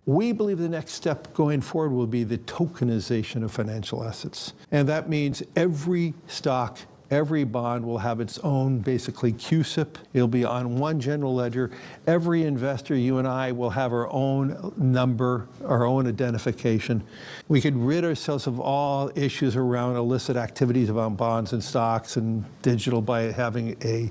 We believe the next step going forward will be the tokenization of financial assets. And that means every stock, every bond will have its own, basically, CUSIP. It'll be on one general ledger. Every investor, you and I, will have our own number, our own identification. We could rid ourselves of all issues around illicit activities around bonds and stocks and digital by having a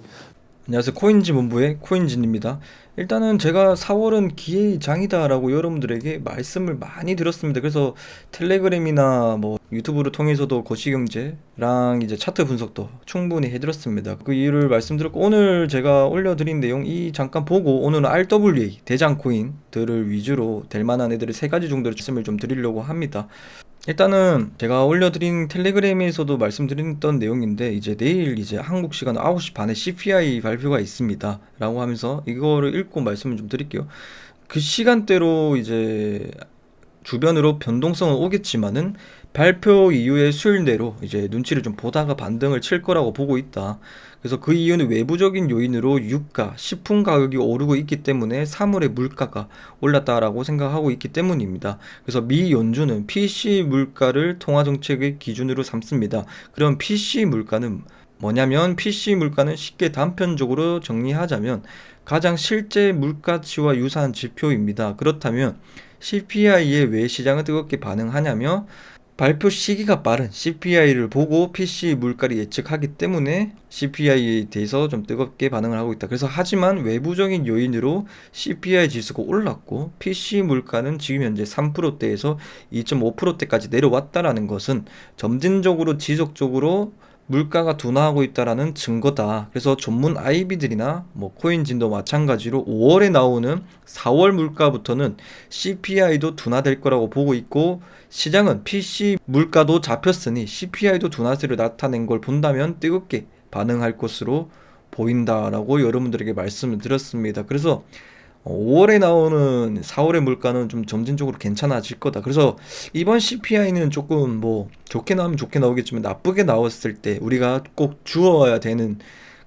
안녕하세요. 코인지 본부의 코인진입니다. 일단은 제가 4월은 기회의 장이다라고 여러분들에게 말씀을 많이 드렸습니다. 그래서 텔레그램이나 뭐 유튜브를 통해서도 거시경제랑 이제 차트 분석도 충분히 해드렸습니다. 그 이유를 말씀드렸고, 오늘 제가 올려드린 내용 잠깐 보고 오늘은 RWA 대장 코인들을 위주로 될 만한 애들을 3가지 정도를 말씀을 좀 드리려고 합니다. 일단은 제가 올려드린 텔레그램에서도 말씀드렸던 내용인데, 이제 내일 이제 한국 시간 9시 반에 CPI 발표가 있습니다 라고 하면서 이거를 읽고 말씀을 좀 드릴게요. 그 시간대로 이제 주변으로 변동성은 오겠지만은 발표 이후에 수요일 내로 이제 눈치를 좀 보다가 반등을 칠 거라고 보고 있다. 그래서 그 이유는 외부적인 요인으로 유가, 식품 가격이 오르고 있기 때문에 사물의 물가가 올랐다라고 생각하고 있기 때문입니다. 그래서 미 연준은 PC 물가를 통화 정책의 기준으로 삼습니다. 그럼 PC 물가는 뭐냐면, PC 물가는 쉽게 단편적으로 정리하자면 가장 실제 물가치와 유사한 지표입니다. 그렇다면 CPI에 왜 시장은 뜨겁게 반응하냐며, 발표 시기가 빠른 CPI를 보고 PC 물가를 예측하기 때문에 CPI에 대해서 좀 뜨겁게 반응을 하고 있다. 그래서 하지만 외부적인 요인으로 CPI 지수가 올랐고 PC 물가는 지금 현재 3%대에서 2.5%대까지 내려왔다라는 것은 점진적으로 지속적으로 물가가 둔화하고 있다라는 증거다. 그래서 전문 IB들이나 뭐 코인진도 마찬가지로 5월에 나오는 4월 물가부터는 CPI도 둔화될 거라고 보고 있고, 시장은 PC 물가도 잡혔으니 CPI도 둔화세를 나타낸 걸 본다면 뜨겁게 반응할 것으로 보인다라고 여러분들에게 말씀을 드렸습니다. 그래서 5월에 나오는 4월의 물가는 좀 점진적으로 괜찮아질 거다. 그래서 이번 CPI는 조금 뭐 좋게 나오면 좋게 나오겠지만 나쁘게 나왔을 때 우리가 꼭 주어야 되는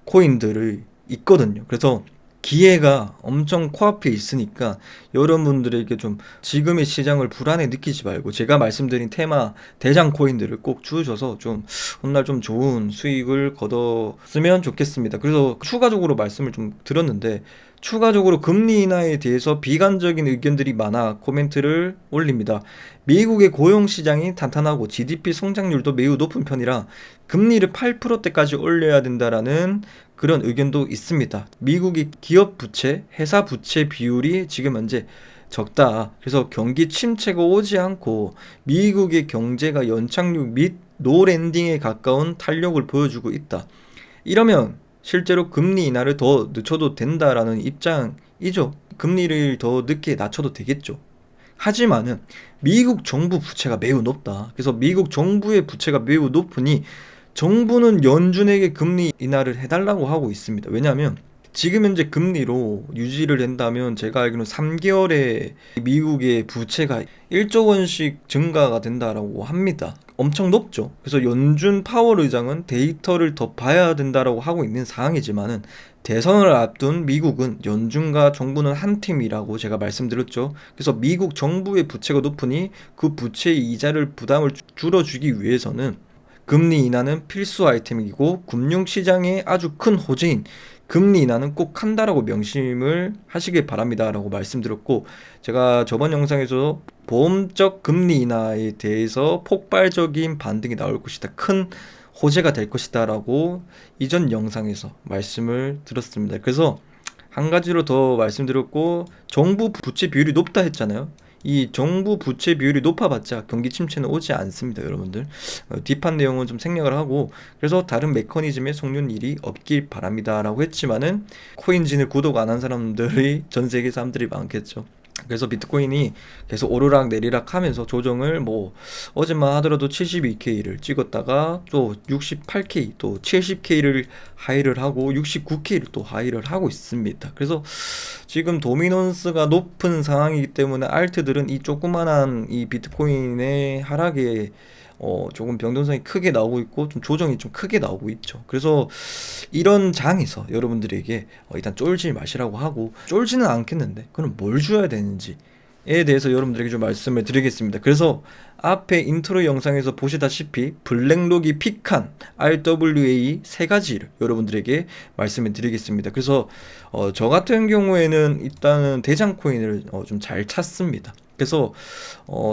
코인들이 있거든요. 그래서 기회가 엄청 코앞에 있으니까 여러분들에게 좀 지금의 시장을 불안해 느끼지 말고 제가 말씀드린 테마 대장 코인들을 꼭 주셔서 좀 훗날 좀 좋은 수익을 거뒀으면 좋겠습니다. 그래서 추가적으로 말씀을 좀 드렸는데, 추가적으로 금리 인하에 대해서 비관적인 의견들이 많아 코멘트를 올립니다. 미국의 고용시장이 탄탄하고 GDP 성장률도 매우 높은 편이라 금리를 8%대까지 올려야 된다라는 그런 의견도 있습니다. 미국의 기업 부채, 회사 부채 비율이 지금 현재 적다. 그래서 경기 침체가 오지 않고 미국의 경제가 연착륙 및 노랜딩에 가까운 탄력을 보여주고 있다. 이러면 실제로 금리 인하를 더 늦춰도 된다라는 입장이죠. 금리를 더 늦게 낮춰도 되겠죠. 하지만은 미국 정부 부채가 매우 높다. 그래서 미국 정부의 부채가 매우 높으니 정부는 연준에게 금리 인하를 해달라고 하고 있습니다. 왜냐하면 지금 현재 금리로 유지를 한다면 제가 알기로는 3개월에 미국의 부채가 1조 원씩 증가가 된다라고 합니다. 엄청 높죠. 그래서 연준 파월 의장은 데이터를 더 봐야 된다라고 하고 있는 상황이지만은 대선을 앞둔 미국은 연준과 정부는 한 팀이라고 제가 말씀드렸죠. 그래서 미국 정부의 부채가 높으니 그 부채의 이자를 부담을 줄여주기 위해서는 금리 인하는 필수 아이템이고 금융시장의 아주 큰 호재인 금리 인하는 꼭 한다라고 명심을 하시길 바랍니다 라고 말씀드렸고, 제가 저번 영상에서 보험적 금리 인하에 대해서 폭발적인 반등이 나올 것이다, 큰 호재가 될 것이다 라고 이전 영상에서 말씀을 드렸습니다. 그래서 한 가지로 더 말씀드렸고, 정부 부채 비율이 높다 했잖아요. 이 정부 부채 비율이 높아봤자 경기 침체는 오지 않습니다, 여러분들. 딥한 내용은 좀 생략을 하고, 그래서 다른 메커니즘에 속는 일이 없길 바랍니다 라고 했지만은 코인진을 구독 안 한 사람들이 전 세계 사람들이 많겠죠. 그래서 비트코인이 계속 오르락 내리락 하면서 조정을 뭐 어제만 하더라도 72K를 찍었다가 또 68K 또 70K를 하이를 하고 69K를 또 하이를 하고 있습니다. 그래서 지금 도미넌스가 높은 상황이기 때문에 알트들은 이 조그만한 이 비트코인의 하락에 조금 변동성이 크게 나오고 있고 좀 조정이 좀 크게 나오고 있죠. 그래서 이런 장에서 여러분들에게 일단 쫄지 마시라고 하고, 쫄지는 않겠는데 그럼 뭘 줘야 되는지 대해서 여러분들에게 좀 말씀을 드리겠습니다. 그래서 앞에 인트로 영상에서 보시다시피 블랙록이 픽한 RWA 세 가지를 여러분들에게 말씀을 드리겠습니다. 그래서 저 같은 경우에는 일단은 대장 코인을 좀 잘 찾습니다. 그래서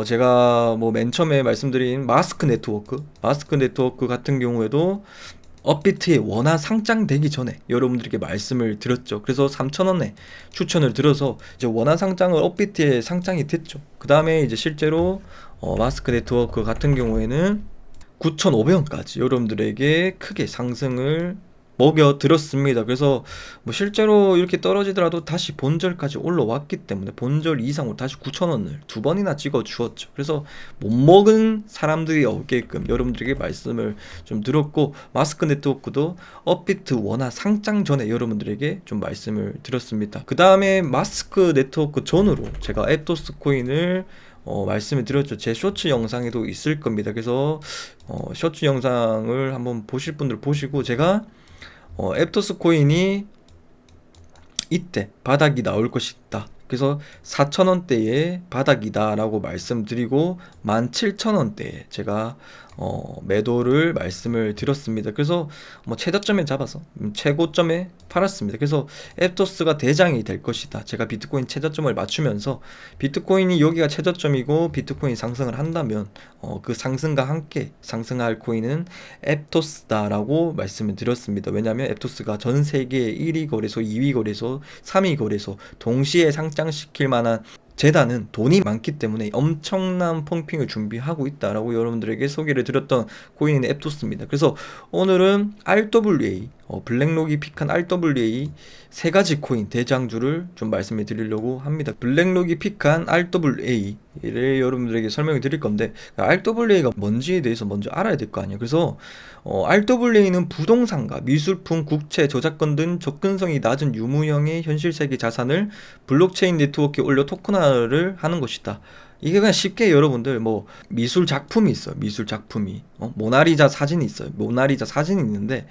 제가 뭐 맨 처음에 말씀드린 마스크 네트워크 같은 경우에도 업비트에 원화 상장되기 전에 여러분들에게 말씀을 드렸죠. 그래서 3,000원에 추천을 드려서 이제 원화 상장을 업비트에 상장이 됐죠. 그 다음에 이제 실제로 마스크 네트워크 같은 경우에는 9,500원까지 여러분들에게 크게 상승을 먹여 들었습니다. 그래서 뭐 실제로 이렇게 떨어지더라도 다시 본절까지 올라왔기 때문에 본절 이상으로 다시 9,000원을 두 번이나 찍어 주었죠. 그래서 못 먹은 사람들이 없게끔 여러분들에게 말씀을 좀 드렸고, 마스크 네트워크도 업비트 원화 상장 전에 여러분들에게 좀 말씀을 드렸습니다. 그 다음에 마스크 네트워크 전으로 제가 앱토스 코인을 말씀을 드렸죠. 제 쇼츠 영상에도 있을 겁니다. 그래서 쇼츠 영상을 한번 보실 분들 보시고, 제가 앱토스 코인이 이때 바닥이 나올 것이다. 그래서 4,000원대의 바닥이다 라고 말씀드리고 17,000원대에 제가 매도를 말씀을 드렸습니다. 그래서 뭐 최저점에 잡아서 최고점에 팔았습니다. 그래서 앱토스가 대장이 될 것이다. 제가 비트코인 최저점을 맞추면서 비트코인이 여기가 최저점이고 비트코인 상승을 한다면 그 상승과 함께 상승할 코인은 앱토스다 라고 말씀을 드렸습니다. 왜냐하면 앱토스가 전 세계 1위 거래소, 2위 거래소, 3위 거래소 동시에 상장시킬 만한 재단은 돈이 많기 때문에 엄청난 펌핑을 준비하고 있다라고 여러분들에게 소개를 드렸던 코인인 앱토스입니다. 그래서 오늘은 RWA, 블랙록이 픽한 RWA 세 가지 코인 대장주를 좀 말씀을 드리려고 합니다. 블랙록이 픽한 RWA를 여러분들에게 설명을 드릴 건데, RWA가 뭔지에 대해서 먼저 알아야 될 거 아니에요. 그래서 RWA는 부동산과 미술품, 국채, 저작권 등 접근성이 낮은 유무형의 현실 세계 자산을 블록체인 네트워크에 올려 토큰화를 하는 것이다. 이게 그냥 쉽게 여러분들 뭐 미술 작품이 있어요. 미술 작품이 모나리자 사진이 있어요. 모나리자 사진이 있는데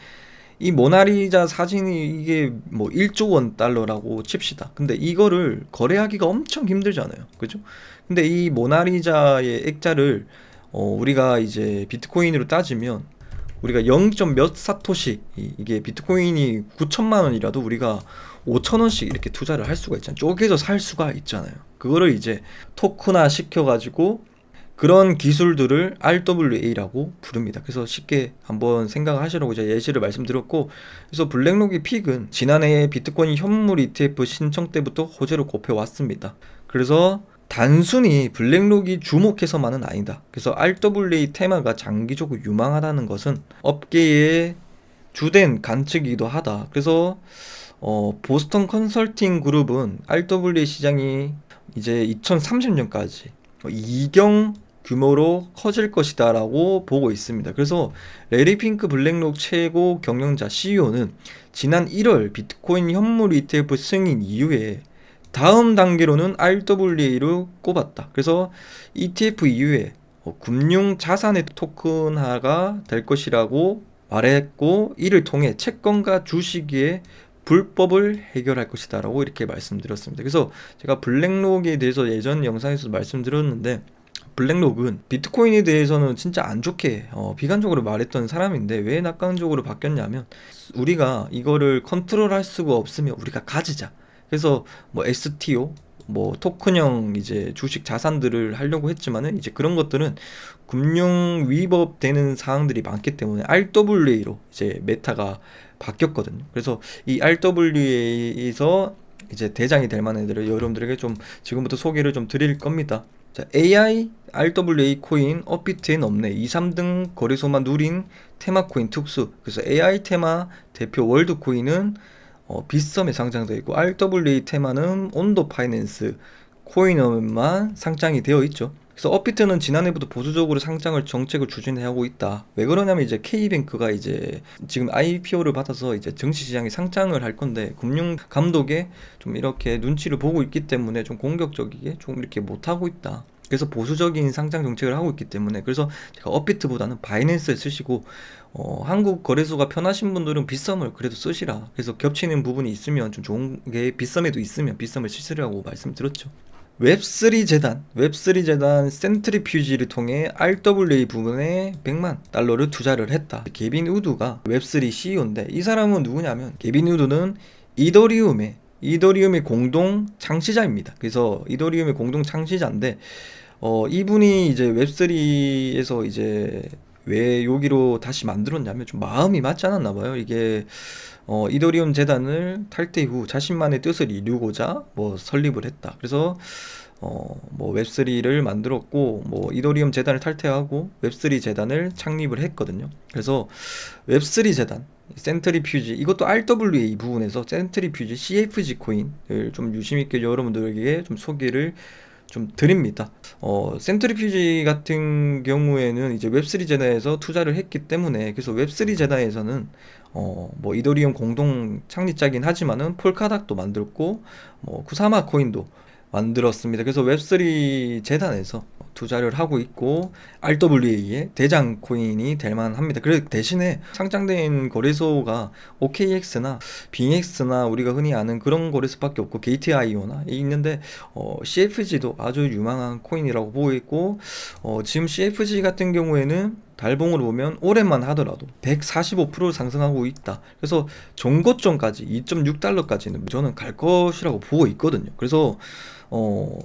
이 모나리자 사진이 이게 뭐 1조 원 달러라고 칩시다. 근데 이거를 거래하기가 엄청 힘들잖아요. 그죠? 근데 이 모나리자의 액자를 우리가 이제 비트코인으로 따지면 우리가 0. 몇 사토시, 이게 비트코인이 9천만 원이라도 우리가 5천 원씩 이렇게 투자를 할 수가 있잖아요. 쪼개서 살 수가 있잖아요. 그거를 이제 토큰화 시켜가지고 그런 기술들을 RWA라고 부릅니다. 그래서 쉽게 한번 생각하시라고 제가 예시를 말씀드렸고, 그래서 블랙록이 픽은 지난해 비트코인 현물 ETF 신청 때부터 호재로 꼽혀왔습니다. 그래서 단순히 블랙록이 주목해서만은 아니다. 그래서 RWA 테마가 장기적으로 유망하다는 것은 업계의 주된 관측이기도 하다. 그래서 보스턴 컨설팅 그룹은 RWA 시장이 이제 2030년까지 이경 규모로 커질 것이다 라고 보고 있습니다. 그래서 레리 핑크 블랙록 최고 경영자 CEO는 지난 1월 비트코인 현물 ETF 승인 이후에 다음 단계로는 RWA로 꼽았다. 그래서 ETF 이후에 금융 자산의 토큰화가 될 것이라고 말했고, 이를 통해 채권과 주식의 불법을 해결할 것이다 라고 이렇게 말씀드렸습니다. 그래서 제가 블랙록에 대해서 예전 영상에서 말씀드렸는데, 블랙록은 비트코인에 대해서는 진짜 안 좋게 비관적으로 말했던 사람인데 왜 낙관적으로 바뀌었냐면, 우리가 이거를 컨트롤할 수가 없으면 우리가 가지자. 그래서 뭐 STO, 뭐 토큰형 이제 주식 자산들을 하려고 했지만은 이제 그런 것들은 금융 위법되는 사항들이 많기 때문에 RWA로 이제 메타가 바뀌었거든요. 그래서 이 RWA에서 이제 대장이 될 만한 애들을 여러분들에게 좀 지금부터 소개를 좀 드릴 겁니다. 자, AI RWA 코인 업비트엔 없네. 2, 3등 거래소만 누린 테마 코인 특수. 그래서 AI 테마 대표 월드 코인은 빗썸에 상장되어 있고, RWA 테마는 온도 파이낸스 코인만 상장이 되어 있죠. 그래서 업비트는 지난해부터 보수적으로 상장을 정책을 추진하고 있다. 왜 그러냐면 이제 K뱅크가 이제 지금 IPO를 받아서 이제 증시 시장에 상장을 할 건데, 금융 감독에 좀 이렇게 눈치를 보고 있기 때문에 좀 공격적이게 좀 이렇게 못 하고 있다. 그래서 보수적인 상장 정책을 하고 있기 때문에, 그래서 제가 업비트보다는 바이낸스를 쓰시고 한국 거래소가 편하신 분들은 빗썸을 그래도 쓰시라. 그래서 겹치는 부분이 있으면 좀 좋은 게 빗썸에도 있으면 빗썸을 쓰시라고 말씀드렸죠. 웹3 재단, 웹3 재단 센트리퓨지를 통해 RWA 부분에 100만 달러를 투자를 했다. 게빈 우드가 웹3 CEO인데 이 사람은 누구냐면 게빈 우드는 이더리움의 공동 창시자입니다. 그래서 이더리움의 공동 창시자인데 이분이 이제 웹3에서 이제 왜 여기로 다시 만들었냐면 좀 마음이 맞지 않았나 봐요. 이게 이더리움 재단을 탈퇴 후 자신만의 뜻을 이루고자 뭐 설립을 했다. 그래서 뭐 웹3를 만들었고 뭐 이더리움 재단을 탈퇴하고 웹3 재단을 창립을 했거든요. 그래서 웹3 재단 센트리퓨지 이것도 RWA 부분에서 센트리퓨지 CFG 코인을 좀 유심 있게 여러분들에게 좀 소개를 좀 드립니다. 센트리퓨지 같은 경우에는 이제 웹3 재단에서 투자를 했기 때문에 그래서 웹3 재단에서는 뭐 이더리움 공동 창립자긴 하지만은 폴카닥도 만들었고 뭐 쿠사마 코인도 만들었습니다. 그래서 웹3 재단에서 투자를 하고 있고 RWA의 대장 코인이 될 만합니다. 그래서 대신에 상장된 거래소가 OKX나 빙엑스나 우리가 흔히 아는 그런 거래소밖에 없고 게이트IO나 있는데 CFG도 아주 유망한 코인이라고 보고 있고 지금 CFG 같은 경우에는 달봉으로 보면 올해만 하더라도 145% 상승하고 있다. 그래서 종고점까지 2.6달러까지는 저는 갈 것이라고 보고 있거든요. 그래서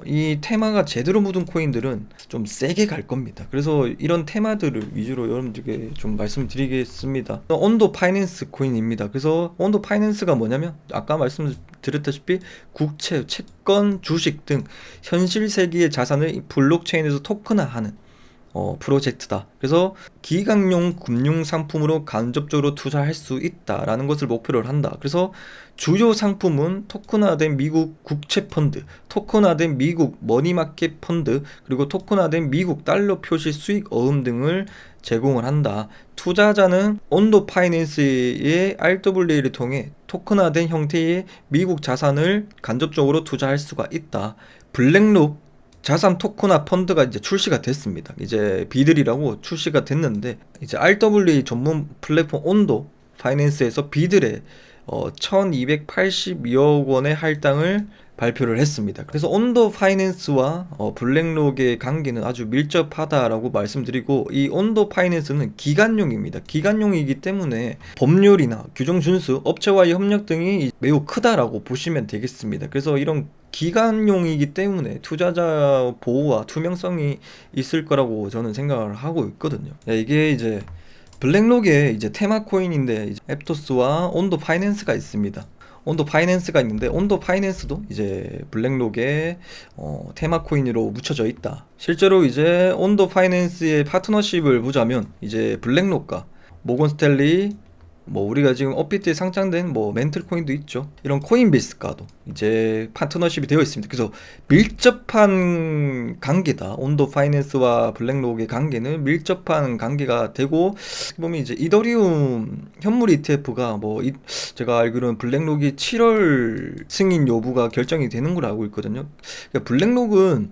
이 테마가 제대로 묻은 코인들은 좀 세게 갈 겁니다. 그래서 이런 테마들을 위주로 여러분들께 좀 말씀드리겠습니다. 온도 파이낸스 코인입니다. 그래서 온도 파이낸스가 뭐냐면 아까 말씀드렸다시피 국채, 채권, 주식 등 현실 세계의 자산을 블록체인에서 토큰화하는 프로젝트다. 그래서 기강용 금융 상품으로 간접적으로 투자할 수 있다라는 것을 목표로 한다. 그래서 주요 상품은 토큰화된 미국 국채 펀드, 토큰화된 미국 머니마켓 펀드, 그리고 토큰화된 미국 달러 표시 수익 어음 등을 제공을 한다. 투자자는 온도 파이낸스의 RWA를 통해 토큰화된 형태의 미국 자산을 간접적으로 투자할 수가 있다. 블랙록 자산 토큰화 펀드가 이제 출시가 됐습니다. 이제 비들이라고 출시가 됐는데 이제 RWA 전문 플랫폼 온도 파이낸스에서 비들에 1282억 원의 할당을 발표를 했습니다. 그래서 온도 파이낸스와 블랙록의 관계는 아주 밀접하다라고 말씀드리고 이 온도 파이낸스는 기관용입니다. 기관용이기 때문에 법률이나 규정 준수, 업체와의 협력 등이 매우 크다라고 보시면 되겠습니다. 그래서 이런 기관용이기 때문에 투자자 보호와 투명성이 있을 거라고 저는 생각을 하고 있거든요. 이게 이제 블랙록의 이제 테마 코인인데 이제 앱토스와 온도 파이낸스가 있습니다. 온도 파이낸스가 있는데 온도 파이낸스도 이제 블랙록의 테마 코인으로 묻혀져 있다. 실제로 이제 온도 파이낸스의 파트너십을 보자면 이제 블랙록과 모건 스탠리 뭐 우리가 지금 업비트에 상장된 뭐 멘틀 코인도 있죠. 이런 코인베이스과도 이제 파트너십이 되어 있습니다. 그래서 밀접한 관계다. 온도 파이낸스와 블랙록의 관계는 밀접한 관계가 되고 보면 이제 이더리움 현물 ETF가 뭐 제가 알기로는 블랙록이 7월 승인 여부가 결정이 되는 걸로 알고 있거든요. 그러니까 블랙록은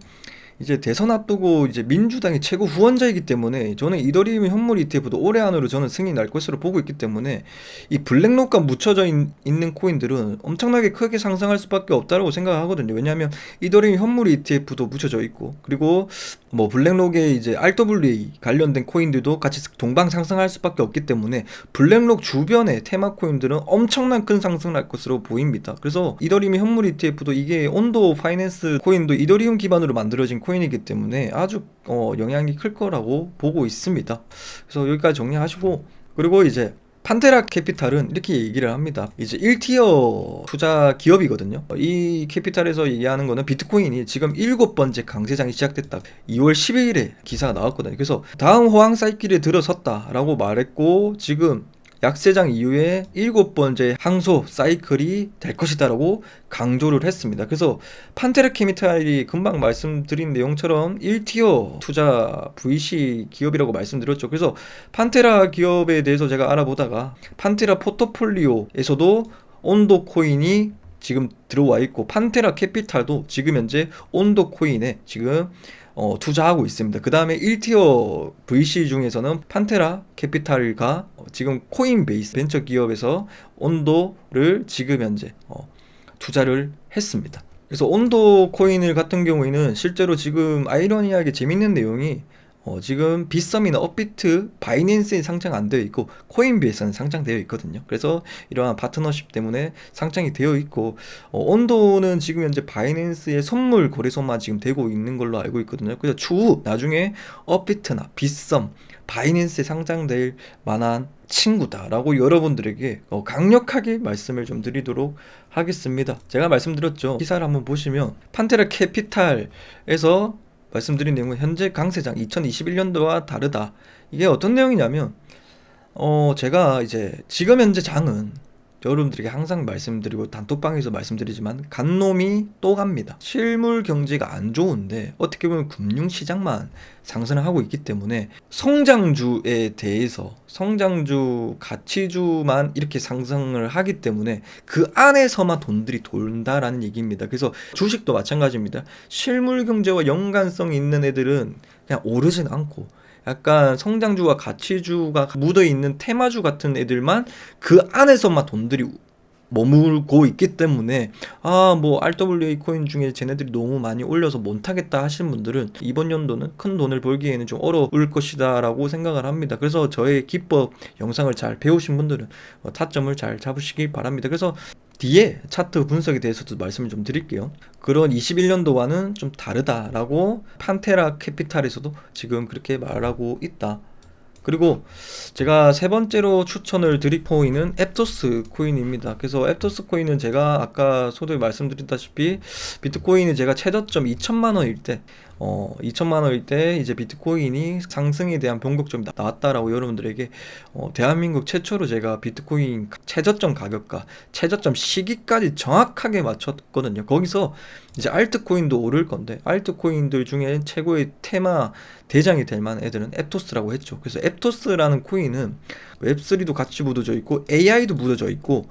이제 대선 앞두고 이제 민주당이 최고 후원자이기 때문에 저는 이더리움 현물 ETF도 올해 안으로 저는 승인이 날 것으로 보고 있기 때문에 이 블랙록과 묻혀져 있는 코인들은 엄청나게 크게 상승할 수밖에 없다고 생각하거든요. 왜냐하면 이더리움 현물 ETF도 묻혀져 있고 그리고 뭐 블랙록에 이제 RWA 관련된 코인들도 같이 동방 상승할 수밖에 없기 때문에 블랙록 주변의 테마 코인들은 엄청난 큰 상승을 할 것으로 보입니다. 그래서 이더리움 현물 ETF도 이게 온도 파이낸스 코인도 이더리움 기반으로 만들어진 코인이기 때문에 아주 영향이 클 거라고 보고 있습니다. 그래서 여기까지 정리하시고 그리고 이제 판테라 캐피탈은 이렇게 얘기를 합니다. 이제 1티어 투자 기업이거든요. 이 캐피탈에서 얘기하는 거는 비트코인이 지금 7번째 강세장이 시작됐다. 2월 12일에 기사가 나왔거든요. 그래서 다음 호황 사이클에 들어섰다라고 말했고 지금 약세장 이후에 7번째 항소 사이클이 될 것이다 라고 강조를 했습니다. 그래서 판테라 캐피탈이 금방 말씀드린 내용처럼 1티어 투자 VC 기업이라고 말씀드렸죠. 그래서 판테라 기업에 대해서 제가 알아보다가 판테라 포트폴리오에서도 온도 코인이 지금 들어와 있고 판테라 캐피탈도 지금 현재 온도 코인에 지금 투자하고 있습니다. 그 다음에 1티어 VC 중에서는 판테라 캐피탈과 지금 코인베이스 벤처 기업에서 온도를 지금 현재 투자를 했습니다. 그래서 온도 코인을 같은 경우에는 실제로 지금 아이러니하게 재밌는 내용이 지금 빗썸이나 업비트, 바이낸스에 상장 안 되어 있고 코인비에서는 상장되어 있거든요. 그래서 이러한 파트너십 때문에 상장이 되어 있고 온도는 지금 현재 바이낸스의 선물 거래소만 지금 되고 있는 걸로 알고 있거든요. 그래서 추후 나중에 업비트나 빗썸, 바이낸스에 상장될 만한 친구다라고 여러분들에게 강력하게 말씀을 좀 드리도록 하겠습니다. 제가 말씀드렸죠. 기사를 한번 보시면 판테라 캐피탈에서 말씀드린 내용은 현재 강세장 2021년도와 다르다. 이게 어떤 내용이냐면 제가 이제 지금 현재 장은 여러분들에게 항상 말씀드리고 단톡방에서 말씀드리지만 간 놈이 또 갑니다. 실물 경제가 안 좋은데 어떻게 보면 금융시장만 상승을 하고 있기 때문에 성장주에 대해서 성장주 가치주만 이렇게 상승을 하기 때문에 그 안에서만 돈들이 돈다라는 얘기입니다. 그래서 주식도 마찬가지입니다. 실물 경제와 연관성이 있는 애들은 그냥 오르진 않고 약간 성장주와 가치주가 묻어있는 테마주 같은 애들만 그 안에서만 돈들이 머물고 있기 때문에 뭐 RWA 코인 중에 쟤네들이 너무 많이 올려서 못하겠다 하시는 분들은 이번 연도는 큰 돈을 벌기에는 좀 어려울 것이다 라고 생각을 합니다. 그래서 저의 기법 영상을 잘 배우신 분들은 타점을 잘 잡으시기 바랍니다. 그래서 뒤에 차트 분석에 대해서도 말씀을 좀 드릴게요. 그런 21년도와는 좀 다르다라고 판테라 캐피탈에서도 지금 그렇게 말하고 있다. 그리고 제가 세 번째로 추천을 드릴 코인은 앱토스 코인입니다. 그래서 앱토스 코인은 제가 아까 소도에 말씀드렸다시피 비트코인이 제가 최저점 2천만 원일 때 2천만 원일 때 이제 비트코인이 상승에 대한 변곡점이 나왔다라고 여러분들에게 대한민국 최초로 제가 비트코인 최저점 가격과 최저점 시기까지 정확하게 맞췄거든요. 거기서 이제 알트코인도 오를 건데 알트코인들 중에 최고의 테마 대장이 될 만한 애들은 앱토스라고 했죠. 그래서 앱토스라는 코인은 웹3도 같이 묻어져 있고 AI도 묻어져 있고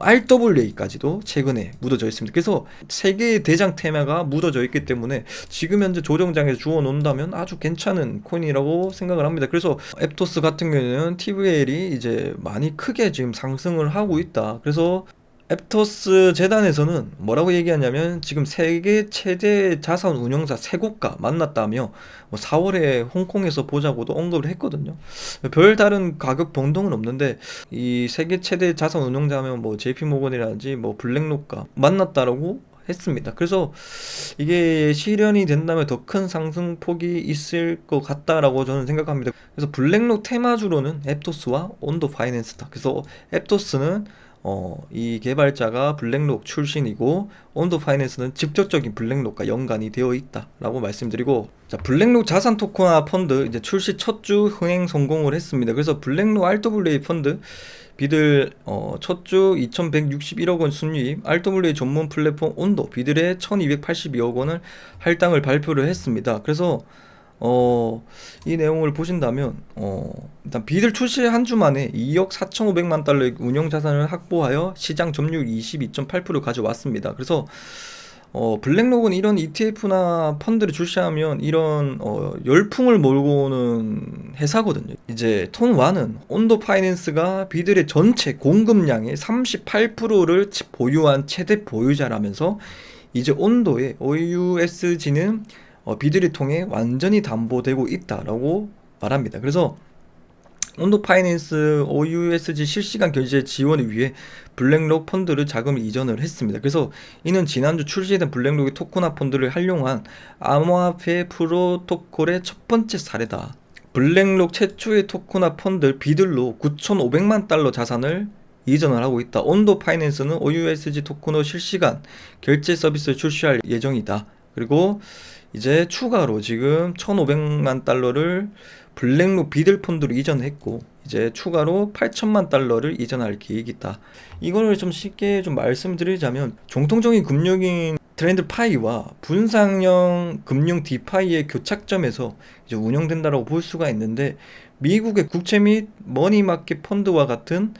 RWA까지도 최근에 묻어져 있습니다. 그래서 세 개의 대장 테마가 묻어져 있기 때문에 지금 현재 조정장에서 주워 놓는다면 아주 괜찮은 코인이라고 생각을 합니다. 그래서 앱토스 같은 경우에는 TVL이 이제 많이 크게 지금 상승을 하고 있다. 그래서 앱토스 재단에서는 뭐라고 얘기하냐면 지금 세계 최대 자산 운용사 세 국가 만났다며 4월에 홍콩에서 보자고도 언급을 했거든요. 별 다른 가격 변동은 없는데 이 세계 최대 자산 운용자면 뭐 JP모건이라든지 뭐 블랙록과 만났다라고 했습니다. 그래서 이게 실현이 된다면 더 큰 상승폭이 있을 것 같다라고 저는 생각합니다. 그래서 블랙록 테마주로는 앱토스와 온도 파이낸스다. 그래서 앱토스는 이 개발자가 블랙록 출신이고 온도 파이낸스는 직접적인 블랙록과 연관이 되어 있다라고 말씀드리고, 자, 블랙록 자산 토큰화 펀드 이제 출시 첫 주 흥행 성공을 했습니다. 그래서 블랙록 RWA 펀드 비들 첫 주 2161억 원 순이익, RWA 전문 플랫폼 온도 비들의 1282억 원을 할당을 발표를 했습니다. 그래서 이 내용을 보신다면 일단 비들 출시 한 주 만에 2억 4,500만 달러의 운용 자산을 확보하여 시장 점유율 22.8% 가져왔습니다. 그래서 블랙록은 이런 ETF나 펀드를 출시하면 이런 열풍을 몰고오는 회사거든요. 이제 톤1은 온도 파이낸스가 비들의 전체 공급량의 38%를 보유한 최대 보유자라면서 이제 온도의 OUSG는 비들을 통해 완전히 담보되고 있다라고 말합니다. 그래서 온도 파이낸스 OUSG 실시간 결제 지원을 위해 블랙록 펀드를 자금을 이전을 했습니다. 그래서 이는 지난주 출시된 블랙록의 토큰화 펀드를 활용한 암호화폐 프로토콜의 첫 번째 사례다. 블랙록 최초의 토큰화 펀드 비들로 9,500만 달러 자산을 이전을 하고 있다. 온도 파이낸스는 OUSG 토큰으로 실시간 결제 서비스를 출시할 예정이다. 그리고 이제 추가로 지금 1,500만 달러를 블랙록 비들 펀드로 이전했고 이제 추가로 8천만 달러를 이전할 계획이다. 이거를 좀 쉽게 좀 말씀드리자면 정통적인 금융인 트렌드 파이와 분산형 금융 디파이의 교착점에서 이제 운영된다라고 볼 수가 있는데, 미국의 국채 및 머니마켓 펀드와 같은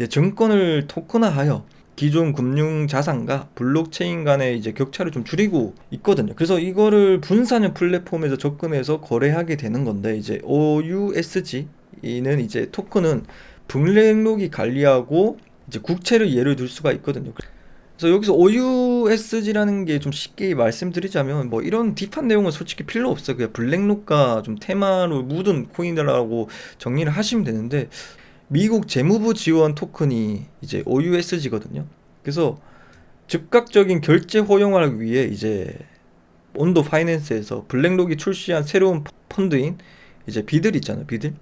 증권을 토큰화하여 기존 금융 자산과 블록체인 간의 이제 격차를 좀 줄이고 있거든요. 그래서 이거를 분산형 플랫폼에서 접근해서 거래하게 되는 건데, 이제 OUSG는 이제 토큰은 블랙록이 관리하고 이제 국채를 예를 들 수가 있거든요. 그래서 여기서 OUSG라는 게 좀 쉽게 말씀드리자면 뭐 이런 딥한 내용은 솔직히 필요 없어요. 그냥 블랙록과 좀 테마로 묻은 코인이라고 정리를 하시면 되는데, 미국 재무부 지원 토큰이 이제 OUSG거든요. 그래서 즉각적인 결제 허용을 위해 이제 온도 파이낸스에서 블랙록이 출시한 새로운 펀드인 이제 비들 있잖아요. 비들.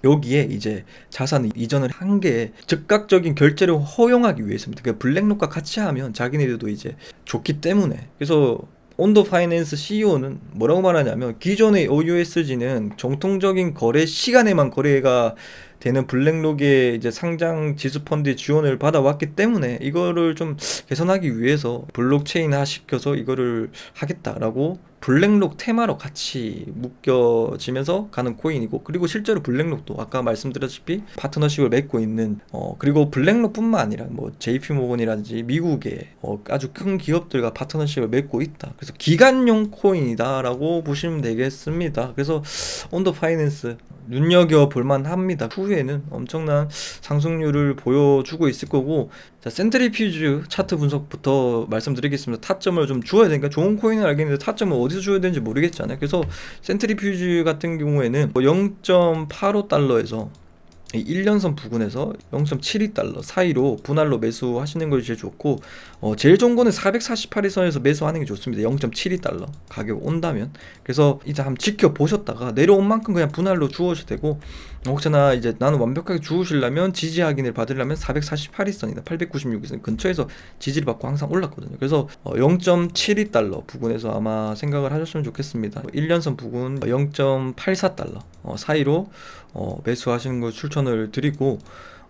여기에 이제 자산 이전을 한 게 즉각적인 결제를 허용하기 위해서입니다. 그 블랙록과 같이 하면 자기네들도 이제 좋기 때문에. 그래서 온도 파이낸스 CEO는 뭐라고 말하냐면, 기존의 OUSG는 정통적인 거래 시간에만 거래가 되는 블랙록의 이제 상장 지수 펀드의 지원을 받아왔기 때문에 이거를 좀 개선하기 위해서 블록체인화 시켜서 이거를 하겠다라고 블랙록 테마로 같이 묶여지면서 가는 코인이고, 그리고 실제로 블랙록도 아까 말씀드렸다시피 파트너십을 맺고 있는 그리고 블랙록뿐만 아니라 뭐 JP 모건이라든지 미국의 아주 큰 기업들과 파트너십을 맺고 있다. 그래서 기간용 코인이다라고 보시면 되겠습니다. 그래서 온더 파이낸스 눈여겨 볼만합니다. 후에는 엄청난 상승률을 보여주고 있을 거고, 자, 센트리퓨즈 차트 분석부터 말씀드리겠습니다. 타점을 좀 주어야 되니까, 좋은 코인을 알겠는데 타점을 어디서 줘야 되는지 모르겠잖아요. 그래서 센트리퓨즈 같은 경우에는 0.85달러에서 1년선 부근에서 0.72달러 사이로 분할로 매수하시는 것이 제일 좋고, 제일 좋은 거는 448일선에서 매수하는 게 좋습니다. 0.72달러 가격 온다면. 그래서 이제 한번 지켜보셨다가 내려온 만큼 그냥 분할로 주어도 되고, 혹시나 이제 나는 완벽하게 주우시려면 지지 확인을 받으려면 448일선이나 896일선 근처에서 지지를 받고 항상 올랐거든요. 그래서 0.72달러 부근에서 아마 생각을 하셨으면 좋겠습니다. 1년선 부근 0.84달러 사이로 매수하시는 걸 추천을 드리고,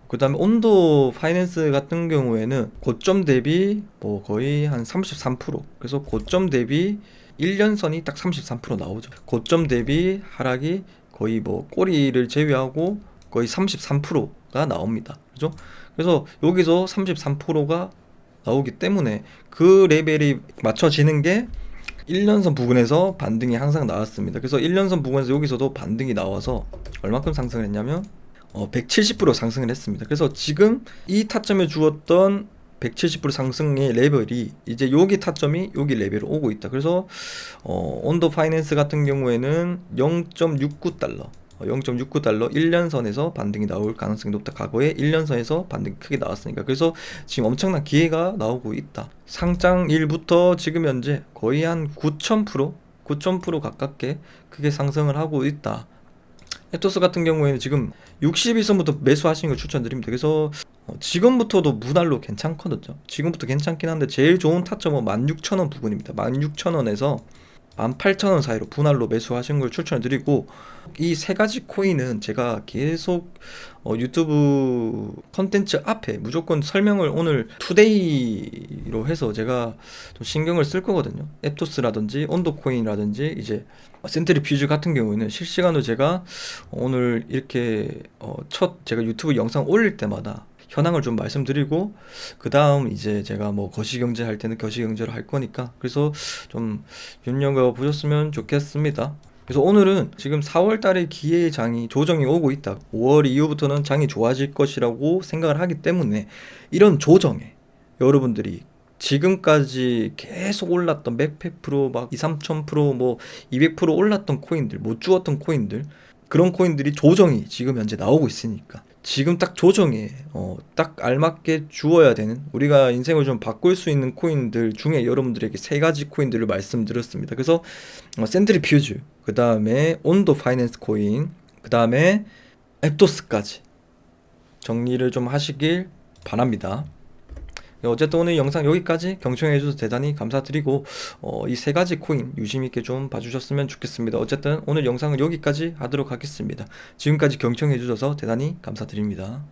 그 다음에 온도 파이낸스 같은 경우에는 고점 대비 뭐 거의 한 33%, 그래서 고점 대비 1년선이 딱 33% 나오죠. 고점 대비 하락이 거의 뭐 꼬리를 제외하고 거의 33%가 나옵니다. 그죠? 그래서 여기서 33%가 나오기 때문에 그 레벨이 맞춰지는 게 1년선 부근에서 반등이 항상 나왔습니다. 그래서 1년선 부근에서 여기서도 반등이 나와서 얼마큼 상승을 했냐면 170% 상승을 했습니다. 그래서 지금 이 타점에 주었던 170% 상승의 레벨이 이제 여기 타점이 여기 레벨로 오고 있다. 그래서 온더 파이낸스 같은 경우에는 0.69달러 1년선에서 반등이 나올 가능성이 높다. 과거에 1년선에서 반등이 크게 나왔으니까. 그래서 지금 엄청난 기회가 나오고 있다. 상장일부터 지금 현재 거의 한 9,000% 가깝게 크게 상승을 하고 있다. 에토스 같은 경우에는 지금 61선부터 매수하시는 걸 추천드립니다. 그래서 지금부터도 분할로 괜찮거든요. 지금부터 괜찮긴 한데 제일 좋은 타점은 16,000원 부근입니다. 16,000원에서 18,000원 사이로 분할로 매수하시는 걸 추천드리고, 이 세 가지 코인은 제가 계속 유튜브 컨텐츠 앞에 무조건 설명을 오늘 투데이로 해서 제가 좀 신경을 쓸 거거든요. 에토스라든지 온도코인이라든지 이제 센트리퓨즈 같은 경우에는 실시간으로 제가 오늘 이렇게 첫 제가 유튜브 영상 올릴 때마다 현황을 좀 말씀드리고, 그 다음 이제 제가 뭐 거시경제 할 때는 거시경제로 할 거니까, 그래서 좀 눈여겨 보셨으면 좋겠습니다. 그래서 오늘은 지금 4월 달에 기회의 장이 조정이 오고 있다. 5월 이후부터는 장이 좋아질 것이라고 생각을 하기 때문에, 이런 조정에 여러분들이 지금까지 계속 올랐던 몇백 프로 막 2, 3,000% 뭐 200% 올랐던 코인들, 못 주었던 코인들, 그런 코인들이 조정이 지금 현재 나오고 있으니까 지금 딱 조정에 딱 알맞게 주어야 되는, 우리가 인생을 좀 바꿀 수 있는 코인들 중에 여러분들에게 세 가지 코인들을 말씀드렸습니다. 그래서 센트리퓨즈, 그 다음에 온도 파이낸스 코인, 그 다음에 앱토스까지 정리를 좀 하시길 바랍니다. 어쨌든 오늘 영상 여기까지 경청해 주셔서 대단히 감사드리고, 이 세 가지 코인 유심 있게 좀 봐주셨으면 좋겠습니다. 어쨌든 오늘 영상은 여기까지 하도록 하겠습니다. 지금까지 경청해 주셔서 대단히 감사드립니다.